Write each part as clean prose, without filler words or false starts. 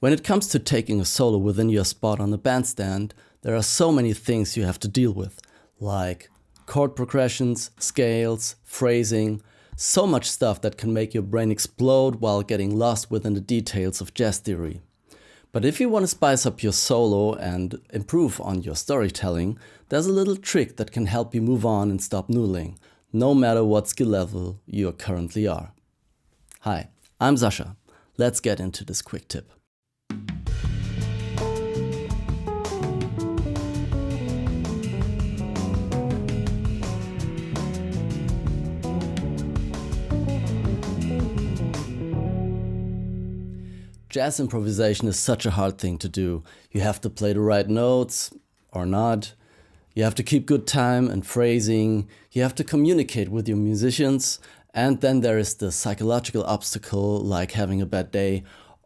When it comes to taking a solo within your spot on the bandstand, there are so many things you have to deal with, like chord progressions, scales, phrasing, so much stuff that can make your brain explode while getting lost within the details of jazz theory. But if you want to spice up your solo and improve on your storytelling, there's a little trick that can help you move on and stop noodling, no matter what skill level you currently are. Hi, I'm Sascha. Let's get into this quick tip. Jazz improvisation is such a hard thing to do. You have to play the right notes, or not. You have to keep good time and phrasing. You have to communicate with your musicians. And then there is the psychological obstacle, like having a bad day,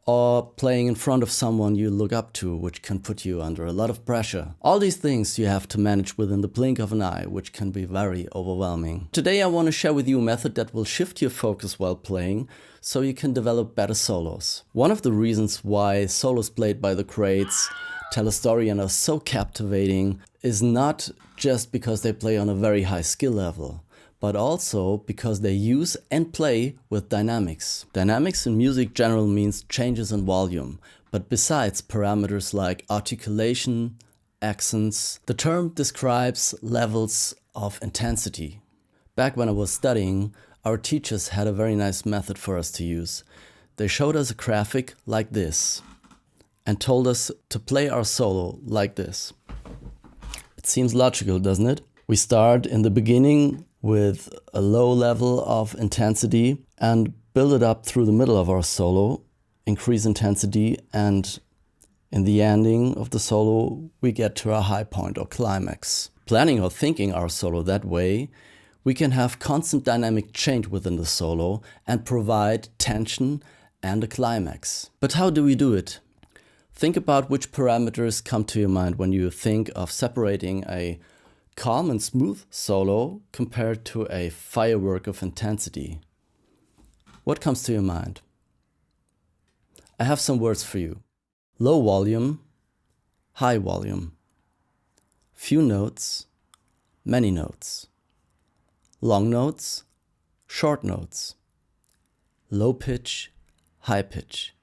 or playing in front of someone you look up to, which can put you under a lot of pressure. All these things you have to manage within the blink of an eye, which can be very overwhelming. Today I want to share with you a method that will shift your focus while playing, so you can develop better solos. One of the reasons why solos played by the greats tell a story and are so captivating is not just because they play on a very high skill level, but also because they use and play with dynamics. Dynamics in music generally means changes in volume, but besides parameters like articulation, accents, the term describes levels of intensity. Back when I was studying, our teachers had a very nice method for us to use. They showed us a graphic like this and told us to play our solo like this. It seems logical, doesn't it? We start in the beginning with a low level of intensity and build it up through the middle of our solo, increase intensity, and in the ending of the solo, we get to a high point or climax. Planning or thinking our solo that way, we can have constant dynamic change within the solo and provide tension and a climax. But how do we do it? Think about which parameters come to your mind when you think of separating a calm and smooth solo compared to a firework of intensity. What comes to your mind? I have some words for you. Low volume, high volume. Few notes, many notes. Long notes, short notes. Low pitch, high pitch.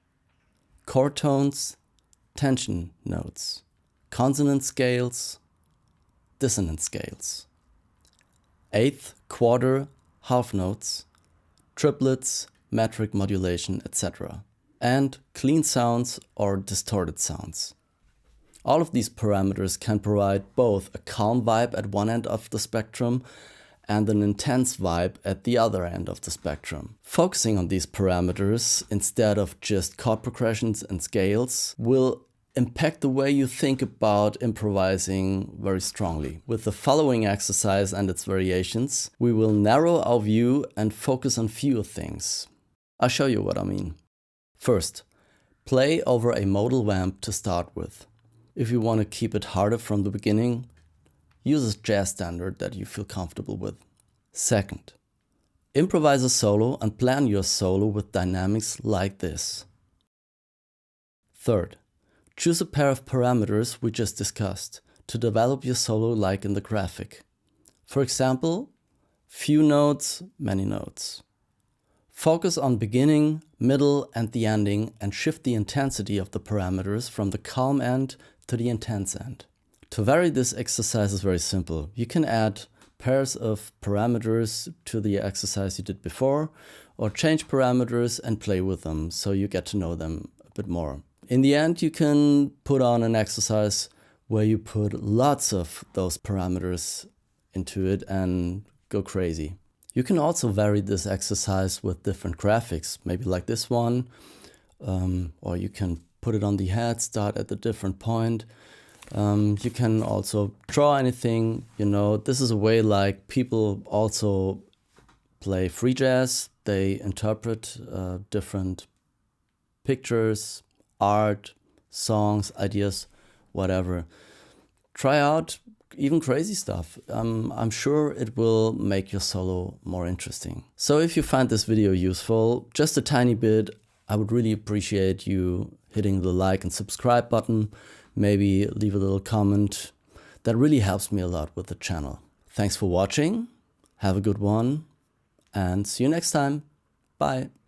Chord tones, tension notes. Consonant scales, dissonant scales. Eighth, quarter, half notes, triplets, metric modulation, etc. And clean sounds or distorted sounds. All of these parameters can provide both a calm vibe at one end of the spectrum and an intense vibe at the other end of the spectrum. Focusing on these parameters instead of just chord progressions and scales will impact the way you think about improvising very strongly. With the following exercise and its variations, we will narrow our view and focus on fewer things. I'll show you what I mean. First, play over a modal vamp to start with. If you want to keep it harder from the beginning, use a jazz standard that you feel comfortable with. Second, improvise a solo and plan your solo with dynamics like this. Third, choose a pair of parameters we just discussed to develop your solo like in the graphic. For example, few notes, many notes. Focus on beginning, middle, and the ending and shift the intensity of the parameters from the calm end to the intense end. To vary this exercise is very simple. You can add pairs of parameters to the exercise you did before, or change parameters and play with them so you get to know them a bit more. In the end, you can put on an exercise where you put lots of those parameters into it and go crazy. You can also vary this exercise with different graphics, maybe like this one, or you can put it on the head, start at a different point. You can also draw anything, this is a way like people also play free jazz. They interpret different pictures, art, songs, ideas, whatever. Try out even crazy stuff. I'm sure it will make your solo more interesting. So if you find this video useful, just a tiny bit, I would really appreciate you hitting the like and subscribe button, maybe leave a little comment. That really helps me a lot with the channel. Thanks for watching, have a good one, and see you next time. Bye.